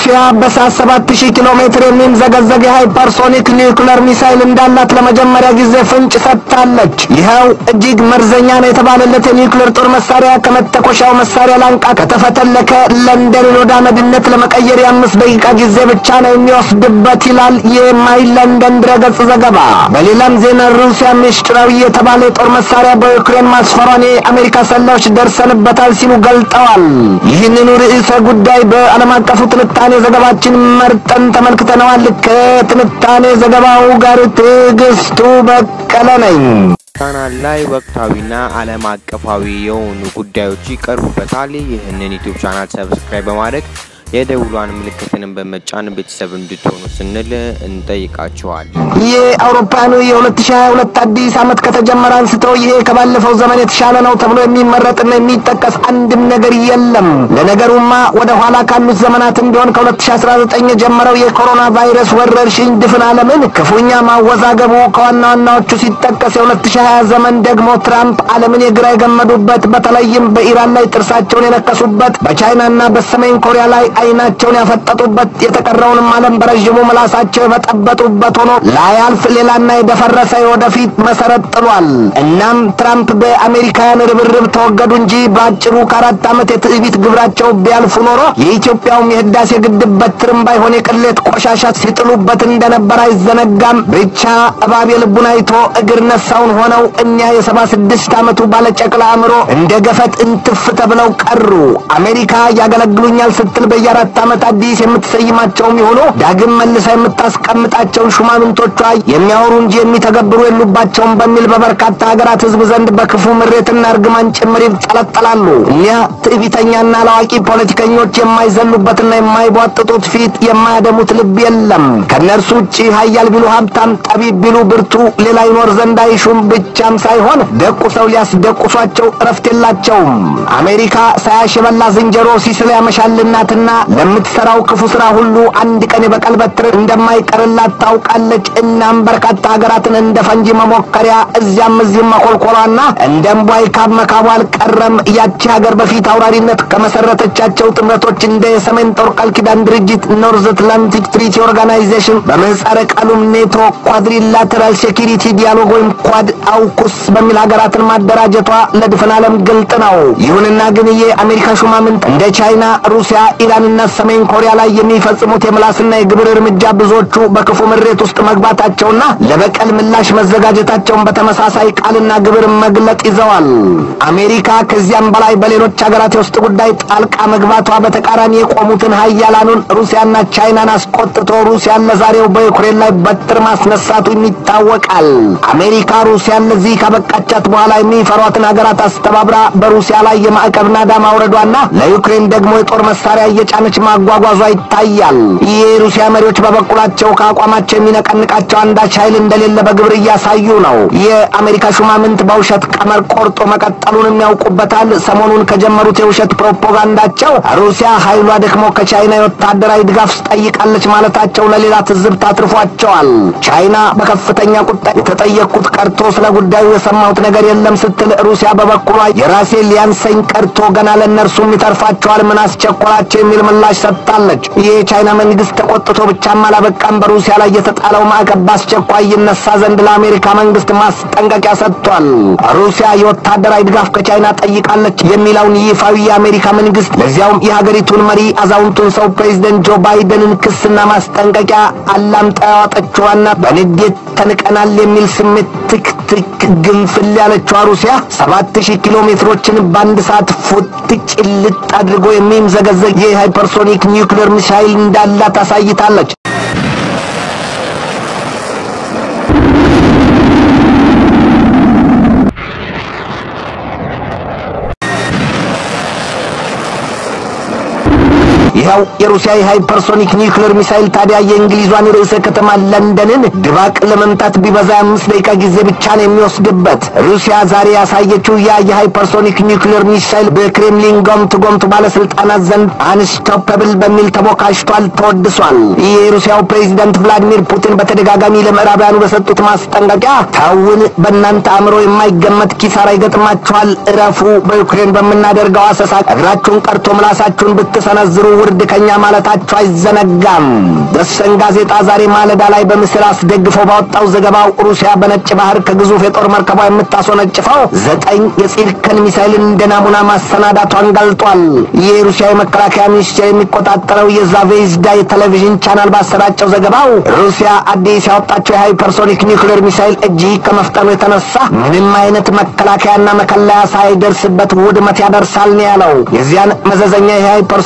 ሩሲያ በ7000 ኪሎ ሜትር የሚምዘገዘግ ሃይፐርሶኒክ ኒውክሌር ሚሳይል እንዳላት ለመጀመሪያ ጊዜ ፍንጭ ሰጥታለች። ይሄው እጅግ መርዘኛ ነው የተባለለት የኒውክሌር ጦር መሳሪያ ከመተኮሻው መሳሪያ ላንቃ ከተፈተለከ ለንደንን ወደ አመድነት ለመቀየር የ5 ደቂቃ ጊዜ ብቻ ነው የሚወስድበት ይላል የማይ ለንደን ድረገጽ ዘገባ። በሌላም ዜና ሩሲያ ምስጢራዊ የተባለ ጦር መሳሪያ በዩክሬን ማስፈራራኔ አሜሪካ ሰላዮች ደርሰንበታል ሲሉ ገልጠዋል። ይህንን ርዕሰ ጉዳይ በዓለም አቀፉ ትንታኔ ዘገባችን መርጠን ተመልክተናል። ከትንታኔ ዘገባው ጋር ትዕግስቱ በቀለ ነኝ። ቻናል ላይ ወቅታዊና ዓለም አቀፋዊ የሆኑ ጉዳዮች ይቀርቡበታል። ይህንን ዩቲዩብ ቻናል ሰብስክራይብ በማድረግ የደውሏን ምልክትንም በመጫን ቤተሰብ እንድትሆኑ ስንል እንጠይቃችኋለን። የአውሮፓውያኑ የ2022 አዲስ ዓመት ከተጀመረ አንስቶ ይሄ ከባለፈው ዘመን የተሻለ ነው ተብሎ የሚመረጥና የሚጠቀስ አንድም ነገር የለም። ለነገሩማ ወደ ኋላ ካሉት ዘመናትም ቢሆን ከ2019 የጀመረው የኮሮና ቫይረስ ወረርሽኝ ድፍን ዓለምን ክፉኛ ማወዛገቡ ከዋና ዋናዎቹ ሲጠቀስ የ2020 ዘመን ደግሞ ትራምፕ ዓለምን የግራ የገመዱበት በተለይም በኢራን ላይ ጥርሳቸውን የነከሱበት በቻይናና በሰሜን ኮሪያ ላይ አይናቸውን ያፈጠጡበት የተቀረውንም ዓለም በረጅሙ ምላሳቸው የበጠበጡበት ሆኖ ላያልፍ ሌላና የደፈረሰ ወደፊት መሰረት ጥሏል። እናም ትራምፕ በአሜሪካን ርብርብ ተወገዱ እንጂ ባጭሩ ከ4 ዓመት የትዕቢት ግብራቸው ቢያልፉ ኖሮ የኢትዮጵያውም የህዳሴ ግድብ በትርም ባይሆን የቅሌት ቆሻሻ ሲጥሉበት እንደነበር አይዘነጋም። ብቻ እባብ የልቡን አይቶ እግር ነሳውን ሆነው እኛ የ76 ዓመቱ ባለጨቅላ አእምሮ እንደ ገፈት እንትፍ ተብለው ቀሩ። አሜሪካ ያገለግሉኛል ስትል በ4 ዓመት አዲስ የምትሰይማቸውም ይሆኑ ዳግም መልሳ የምታስቀምጣቸው ሹማምንቶቿ የሚያወሩ እንጂ የሚተገብሩ የሉባቸውም በሚል በበርካታ ሀገራት ህዝብ ዘንድ በክፉ ምሬትና እርግማን ጭምር ይጠለጠላሉ። እኛ ትዕቢተኛና ለዋቂ ፖለቲከኞች የማይዘሉበትና የማይቧጥጡት ፊት የማያደሙት ልብ የለም። ከነርሱ ውጪ ሀያል ቢሉ ሀብታም፣ ጠቢብ ቢሉ ብርቱ ሌላ ይኖር ዘንድ አይሹም ብቻም ሳይሆን ደቁሰው ሊያስደቁሷቸው እረፍት የላቸውም። አሜሪካ ሳያሸበላ ዝንጀሮ ሲስል ያመሻልናትና ለምትሰራው ክፉ ስራ ሁሉ አንድ ቀን የበቀል በትር እንደማይቀርላት ታውቃለች። እናም በርካታ ሀገራትን እንደ ፈንጂ መሞከሪያ እዚያም እዚህም መኮልኮሏና እንደ እምቧይ ካብ መካቧ አልቀረም። ያቺ ሀገር በፊት አውራሪነት ከመሰረተቻቸው ጥምረቶች እንደ የሰሜን ጦር ቃል ኪዳን ድርጅት ኖርዝ አትላንቲክ ትሪቲ ኦርጋናይዜሽን በምህጻረ ቃሉም ኔቶ ኳድሪላተራል ሴኩሪቲ ዲያሎግ ወይም ኳድ አውኩስ በሚል ሀገራትን ማደራጀቷ ለድፍን ዓለም ግልጥ ነው። ይሁንና ግን የአሜሪካ ሹማምንት እንደ ቻይና፣ ሩሲያ፣ ኢራንና ሰሜን ኮሪያ ላይ የሚፈጽሙት የምላስና የግብር እርምጃ ብዙዎቹ በክፉ ምሬት ውስጥ መግባታቸውና ለበቀል ምላሽ መዘጋጀታቸውን በተመሳሳይ ቃልና ግብር መግለጥ ይዘዋል። አሜሪካ ከዚያም በላይ በሌሎች ሀገራት የውስጥ ጉዳይ ጣልቃ መግባቷ በተቃራኒ የቆሙትን ሀያላኑን ሩሲያና ቻይናን አስቆጥቶ ሩሲያን ለዛሬው በዩክሬን ላይ በትር ማስነሳቱ ይታወቃል። አሜሪካ ሩሲያን ለዚህ ካበቃቻት በኋላ የሚፈሯትን ሀገራት አስተባብራ በሩሲያ ላይ የማዕቀብ ናዳ ማውረዷና ለዩክሬን ደግሞ የጦር መሳሪያ እየጫነች ማጓጓዟ ይታያል። የሩሲያ መሪዎች በበኩላቸው ከአቋማቸው የሚነቀንቃቸው አንዳች ኃይል እንደሌለ በግብር እያሳዩ ነው። የአሜሪካ ሹማምንት በውሸት ቀመር ቆርጦ መቀጠሉን ያውቁበታል። ሰሞኑን ከጀመሩት የውሸት ፕሮፓጋንዳቸው ሩሲያ ኃይሏ ደግሞ ከቻይና የወታደራዊ ድጋፍ ጠይቃለች ማለታቸው ለሌላ ትዝብት አትርፏቸዋል። ቻይና በከፍተኛ ቁጣ የተጠየቁት ቀርቶ ስለ ጉዳዩ የሰማሁት ነገር የለም ስትል ሩሲያ በበኩሏ የራሴ ሊያንሰኝ ቀርቶ ገና ለነርሱም ይተርፋቸዋል ምን አስቸኮላቸው የሚል ምላሽ ሰጥታለች። የቻይና መንግስት ተቆጥቶ ብቻም አላበቃም። በሩሲያ ላይ የተጣለው ማዕቀብ በአስቸኳይ ይነሳ ዘንድ ለአሜሪካ መንግስት ማስጠንቀቂያ ሰጥቷል። ሩሲያ የወታደራዊ ድጋፍ ከቻይና ጠይቃለች የሚለውን ይፋዊ የአሜሪካ መንግስት ለዚያውም የሀገሪቱን መሪ አዛውንቱን ሰው ፕሬዝዳንት ጆ ባይደንን ክስና ማስጠንቀቂያ አላምጣ ያወጣችዋና በንዴት ተንቀናል የሚል ስሜት ትክትክ ግንፍል ያለችው ሩሲያ 7000 ኪሎ ሜትሮችን በአንድ ሰዓት ፉት ጭልጥ አድርጎ የሚምዘገዘግ የሃይፐርሶኒክ ኒውክሌር ሚሳይል እንዳላት አሳይታለች። ይሄው የሩሲያ ሃይፐርሶኒክ ኒውክሌር ሚሳይል ታዲያ የእንግሊዟን ርዕሰ ከተማ ለንደንን ድባቅ ለመምታት ቢበዛ 5 ደቂቃ ጊዜ ብቻ ነው የሚወስድበት። ሩሲያ ዛሬ ያሳየችው የሃይፐርሶኒክ ኒውክሌር ሚሳይል በክሬምሊን ጎምቱ ባለስልጣናት ዘንድ አንስቶፐብል በሚል ተቦካሽቷል፣ ተወድሷል። የሩሲያው ፕሬዝዳንት ቭላዲሚር ፑቲን በተደጋጋሚ ለምዕራባውያኑ በሰጡት ማስጠንቀቂያ ታውን በእናንተ አእምሮ የማይገመት ኪሳራ ይገጥማችኋል፣ እረፉ፣ በዩክሬን በመናደርገው አሰሳ እግራችሁን ቀርቶ ምላሳችሁን ብትሰነዝሩ ውረድ ከኛ ማለታቸው አይዘነጋም። ደሰን ጋዜጣ ዛሬ ማለዳ ላይ በምስል አስደግፎ ባወጣው ዘገባው ሩሲያ በነጭ ባህር ከግዙፍ የጦር መርከቧ የምታስወነጭፈው 9 የጽርክን ሚሳኤል እንደ ናሙና ማሰናዳቷን ገልጧል። የሩሲያ የመከላከያ ሚኒስቴር የሚቆጣጠረው የዛቬዝዳ የቴሌቪዥን ቻናል ባሰራጨው ዘገባው ሩሲያ አዲስ ያወጣቸው የሃይፐርሶኒክ ኒውክሌር ሚሳኤል እጅግ ከመፍጠኑ የተነሳ ምንም አይነት መከላከያና መከለያ ሳይደርስበት ውድመት ያደርሳል ነው ያለው። የዚያን መዘዘኛ የሃይፐርሶኒክ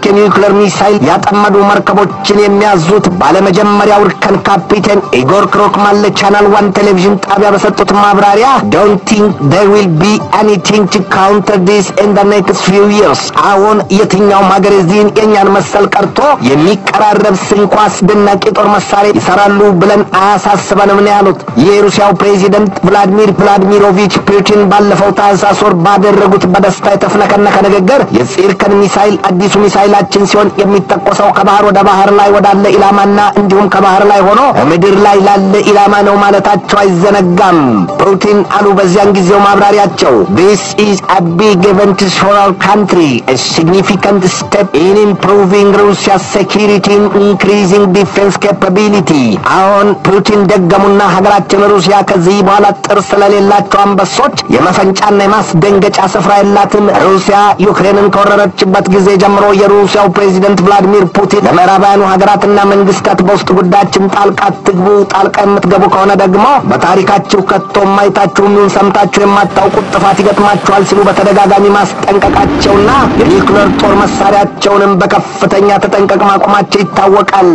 የኒውክሌር ሚሳኤል ያጠመዱ መርከቦችን የሚያዙት ባለመጀመሪያው እርከን ካፒቴን ኢጎር ክሮክማን ለቻናል 1 ቴሌቪዥን ጣቢያ በሰጡት ማብራሪያ don't think there will be anything to counter this in the next few years። አሁን የትኛውም ሀገር እዚህን የኛን መሰል ቀርቶ የሚቀራረብ ስንኳ አስደናቂ ጦር መሳሪያ ይሰራሉ ብለን አያሳስበንም ነው ያሉት። የሩሲያው ፕሬዚደንት ቭላዲሚር ቭላዲሚሮቪች ፑቲን ባለፈው ታህሳስ ወር ባደረጉት በደስታ የተፍነከነከ ንግግር የጽርክን ሚሳኤል አዲሱ ሚሳኤላችን ሲሆን የሚተኮሰው ከባህር ወደ ባህር ላይ ወዳለ ኢላማና እንዲሁም ከባህር ላይ ሆኖ ምድር ላይ ላለ ኢላማ ነው ማለታቸው አይዘነጋም። ፑቲን አሉ በዚያን ጊዜው ማብራሪያቸው this is a big event for our country, a significant step in improving Russia's security and increasing defense capability። አሁን ፑቲን ደገሙና ሀገራችን ሩሲያ ከዚህ በኋላ ጥርስ ለሌላቸው አንበሶች የመፈንጫና የማስደንገጫ ስፍራ የላትም። ሩሲያ ዩክሬንን ከወረረችበት ጊዜ ጀምሮ የሩሲያው ፕሬዚደንት ቭላዲሚር ፑቲን ለምዕራባውያኑ ሀገራትና መንግስታት በውስጥ ጉዳያችን ጣልቃ አትግቡ፣ ጣልቃ የምትገቡ ከሆነ ደግሞ በታሪካችሁ ከቶም አይታችሁ ምን ሰምታችሁ የማታውቁት ጥፋት ይገጥማችኋል ሲሉ በተደጋጋሚ ማስጠንቀቃቸውና የኒውክሌር ጦር መሳሪያቸውንም በከፍተኛ ተጠንቀቅ ማቆማቸው ይታወቃል።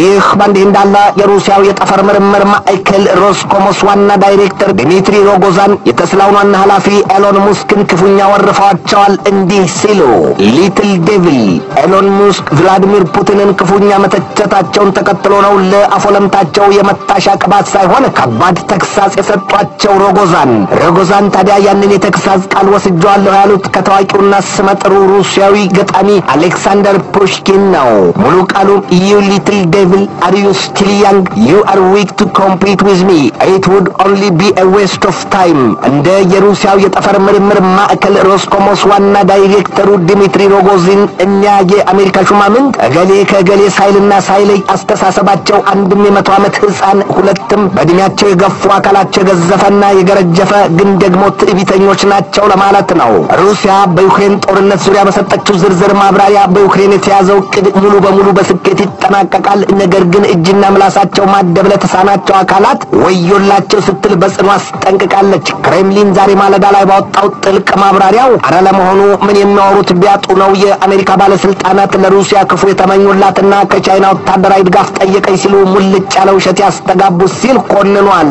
ይህ በእንዲህ እንዳለ የሩሲያው የጠፈር ምርምር ማዕከል ሮስኮሞስ ዋና ዳይሬክተር ዲሚትሪ ሮጎዛን የተስላውን ዋና ኃላፊ ኤሎን ሙስክን ክፉኛ ወርፈዋቸዋል እንዲህ ሲሉ ሊትል ዴቪል ኤሎን ሙስክ ቭላዲሚር ፑቲንን ክፉኛ መተቸታቸውን ተከትሎ ነው ለአፎለምታቸው የመታሻ ቅባት ሳይሆን ከባድ ተክሳጽ የሰጧቸው ሮጎዛን ታዲያ ያንን የተክሳጽ ቃል ወስጀዋለሁ ያሉት ከታዋቂውና ስመጥሩ ሩሲያዊ ገጣሚ አሌክሳንደር ፑሽኪን ነው። ሙሉ ቃሉ you little devil, are you still young? You are weak to compete with me. It would only be a waste of time። እንደ የሩሲያው የጠፈር ምርምር ማዕከል ሮስኮሞስ ዋና ዳይሬክተሩ ዲሚትሪ ሮጎዚን እኛ የአሜሪካ ሹማምንት እገሌ ከእገሌ ሳይልና ሳይለይ አስተሳሰባቸው አንድም የመቶ ዓመት ህፃን ሁለትም በእድሜያቸው የገፉ አካላቸው የገዘፈና የገረጀፈ ግን ደግሞ ትዕቢተኞች ናቸው ለማለት ነው። ሩሲያ በዩክሬን ጦርነት ዙሪያ በሰጠችው ዝርዝር ማብራሪያ በዩክሬን የተያዘው ዕቅድ ሙሉ በሙሉ በስኬት ይጠናቀቃል፣ ነገር ግን እጅና ምላሳቸው ማደብ ለተሳናቸው አካላት ወዮላቸው ስትል በጽኑ አስጠንቅቃለች። ክሬምሊን ዛሬ ማለዳ ላይ ባወጣው ጥልቅ ማብራሪያው አረ ለመሆኑ ምን የሚያወሩት ቢያጡ ነው የአሜሪካ ባለስልጣናት ለሩሲያ ክፉ የተመኙላትና ከቻይና ወታደራዊ ድጋፍ ጠየቀኝ ሲሉ ሙልጭ ያለ ውሸት ያስተጋቡት ሲል ኮንኗል።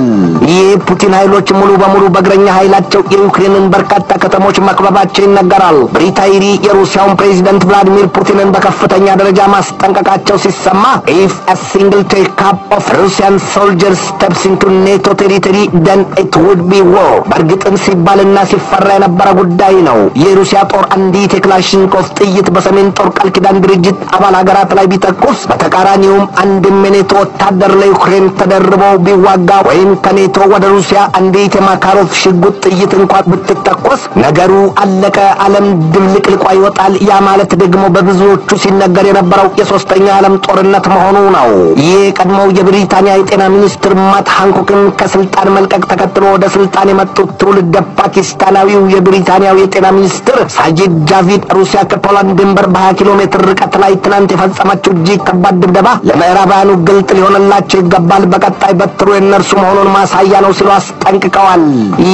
የፑቲን ኃይሎች ሙሉ በሙሉ በእግረኛ ኃይላቸው የዩክሬንን በርካታ ከተሞች መክበባቸው ይነገራል። ብሪታይሪ የሩሲያውን ፕሬዚደንት ቭላዲሚር ፑቲንን በከፍተኛ ደረጃ ማስጠንቀቃቸው ሲሰማ if a single take up of Russian soldiers steps into NATO territory then it would be war። በእርግጥም ሲባልና ሲፈራ የነበረ ጉዳይ ነው። የሩሲያ ጦር አንዲት የክላሽንኮቭ ጥይት በሰሜን ጦር ቃል ኪዳን ድርጅት አባል ሀገራት ላይ ቢተኩስ በተቃራኒውም አንድም የኔቶ ወታደር ለዩክሬን ተደርበው ቢዋጋ ወይም ከኔቶ ወደ ሩሲያ አንዲት የማካሮቭ ሽጉጥ ጥይት እንኳን ብትተኮስ ነገሩ አለቀ፣ ዓለም ድብልቅልቋ ይወጣል። ያ ማለት ደግሞ በብዙዎቹ ሲነገር የነበረው የሶስተኛው ዓለም ጦርነት መሆኑ ነው። የቀድሞው የብሪታንያ የጤና ሚኒስትር ማት ሃንኮክን ከስልጣን መልቀቅ ተከትሎ ወደ ስልጣን የመጡት ትውልደ ፓኪስታናዊው የብሪታንያው የጤና ሚኒስትር ሳጂድ ጃቪድ ሩሲያ ከፖላንድ ድንበር በ20 ኪሎ ሜትር ርቀት ላይ ትናንት የፈጸመችው እጅግ ከባድ ድብደባ ለምዕራባውያኑ ግልጥ ሊሆንላቸው ይገባል፣ በቀጣይ በትሩ የነርሱ መሆኑን ማሳያ ነው ሲሉ አስጠንቅቀዋል።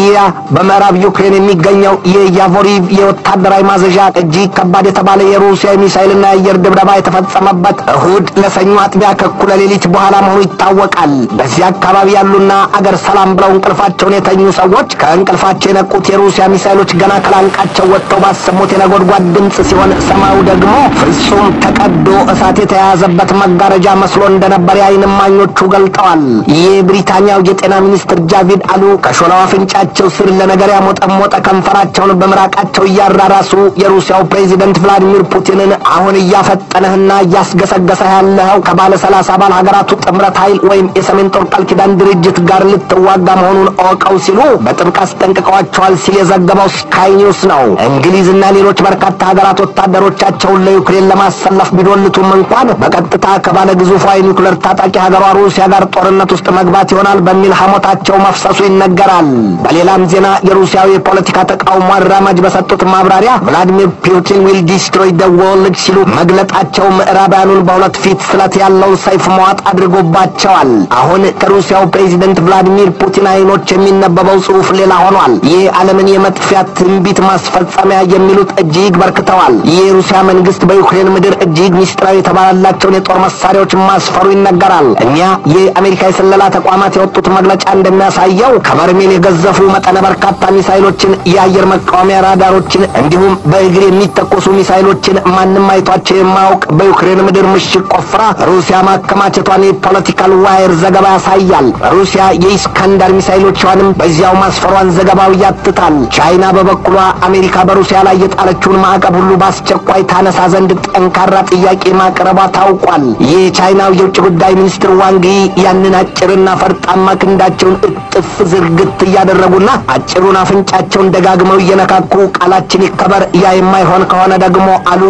ያ በምዕራብ ዩክሬን የሚገኘው የያቮሪቭ የወታደራዊ ማዘዣ እጅግ ከባድ የተባለ የሩሲያ ሚሳኤልና የአየር ድብደባ የተፈጸመበት እሁድ ለሰኞ አጥቢያ ከኩለ ሌሊት በኋላ መሆኑ ይታወቃል። በዚህ አካባቢ ያሉና አገር ሰላም ብለው እንቅልፋቸውን የተኙ ሰዎች ከእንቅልፋቸው የነቁት የሩሲያ ሚሳኤሎች ገና ከላንቃቸው ወጥተው ባሰሙት የነጎድጓድ ድምጽ ሲሆን ሰማዩ ደግሞ ፍጹም ተቀዶ እሳት የተያዘበት መጋረጃ መስሎ እንደነበር የዓይን እማኞቹ ገልጠዋል። የብሪታንያው የጤና ሚኒስትር ጃቪድ አሉ ከሾላው አፍንጫቸው ስር ለነገር ያሞጠሞጠ ከንፈራቸውን በምራቃቸው እያራራሱ የሩሲያው ፕሬዚደንት ቭላዲሚር ፑቲንን አሁን እያፈጠነህና እያስገሰገሰ ያለው ከባለ 30 አባል ሀገራቱ ጥምረት ኃይል ወይም የሰሜን ጦር ቃል ኪዳን ድርጅት ጋር ልትዋጋ መሆኑን አውቀው ሲሉ በጥብቅ አስጠንቅቀዋቸዋል ሲል የዘገበው ስካይ ኒውስ ነው። እንግሊዝና ሌሎች በርካታ ሀገራት ወታደሮቻቸውን ለዩክሬን ዩክሬን ለማሰለፍ ቢዶልቱም እንኳን በቀጥታ ከባለ ግዙፏ ኒውክሌር ታጣቂ ሀገሯ ሩሲያ ጋር ጦርነት ውስጥ መግባት ይሆናል በሚል ሐሞታቸው መፍሰሱ ይነገራል። በሌላም ዜና የሩሲያው የፖለቲካ ተቃውሞ አራማጅ በሰጡት ማብራሪያ ቭላዲሚር ፑቲን ዊል ዲስትሮይ ዘ ወርልድ ሲሉ መግለጣቸው ምዕራባውያኑን በሁለት ፊት ስለት ያለው ሰይፍ መዋጥ አድርጎባቸዋል። አሁን ከሩሲያው ፕሬዚደንት ቭላዲሚር ፑቲን አይኖች የሚነበበው ጽሑፍ ሌላ ሆኗል። ይህ ዓለምን የመጥፊያ ትንቢት ማስፈጸሚያ የሚሉት እጅግ በርክተዋል። የሩሲያ መንግስት በዩክሬን ምድር እጅግ ሚስጥራዊ የተባላላቸውን የጦር መሳሪያዎች ማስፈሩ ይነገራል። እኛ የአሜሪካ የስለላ ተቋማት የወጡት መግለጫ እንደሚያሳየው ከበርሜል የገዘፉ መጠነ በርካታ ሚሳይሎችን፣ የአየር መቃወሚያ ራዳሮችን እንዲሁም በእግር የሚተኮሱ ሚሳይሎችን ማንም አይቷቸው የማያውቅ በዩክሬን ምድር ምሽግ ቆፍራ ሩሲያ ማከማቸቷን የፖለቲካል ዋየር ዘገባ ያሳያል። ሩሲያ የኢስካንደር ሚሳይሎቿንም በዚያው ማስፈሯን ዘገባው ያትታል። ቻይና በበኩሏ አሜሪካ በሩሲያ ላይ የጣለችውን ማዕቀብ ሁሉ በአስቸኳይ ታነሳ ዘንድ ጠንካራ ጥያቄ ማቅረቧ ታውቋል። የቻይናው የውጭ ጉዳይ ሚኒስትር ዋንግ ያንን አጭርና ፈርጣማ ክንዳቸውን እጥፍ ዝርግት እያደረጉና አጭሩን አፍንጫቸውን ደጋግመው እየነካኩ ቃላችን ይከበር፣ ያ የማይሆን ከሆነ ደግሞ አሉ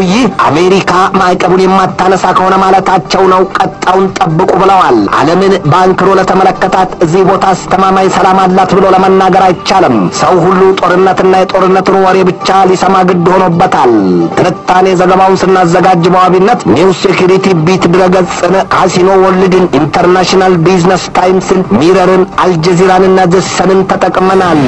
አሜሪካ ማዕቀቡን የማታነሳ ከሆነ ማለታቸው ነው፣ ቀጣውን ጠብቁ ብለዋል። ዓለምን ባንክሮ ለተመለከታት እዚህ ቦታ አስተማማኝ ሰላም አላት ብሎ ለመናገር አይቻልም። ሰው ሁሉ ጦርነትና የጦርነቱን ወሬ ብቻ ሊሰማ ግድ ሆኖበታል። ትንታኔ ዘገባውን ስናዘጋጅ በዋቢነት ኒውስ ሴኩሪቲ ቢት ድረገጽን፣ ካሲኖ ወርልድን፣ ኢንተርናሽናል ቢዝነስ ታይምስን፣ ሚረርን፣ አልጀዚራንና ዘሰንን ተጠቅመናል።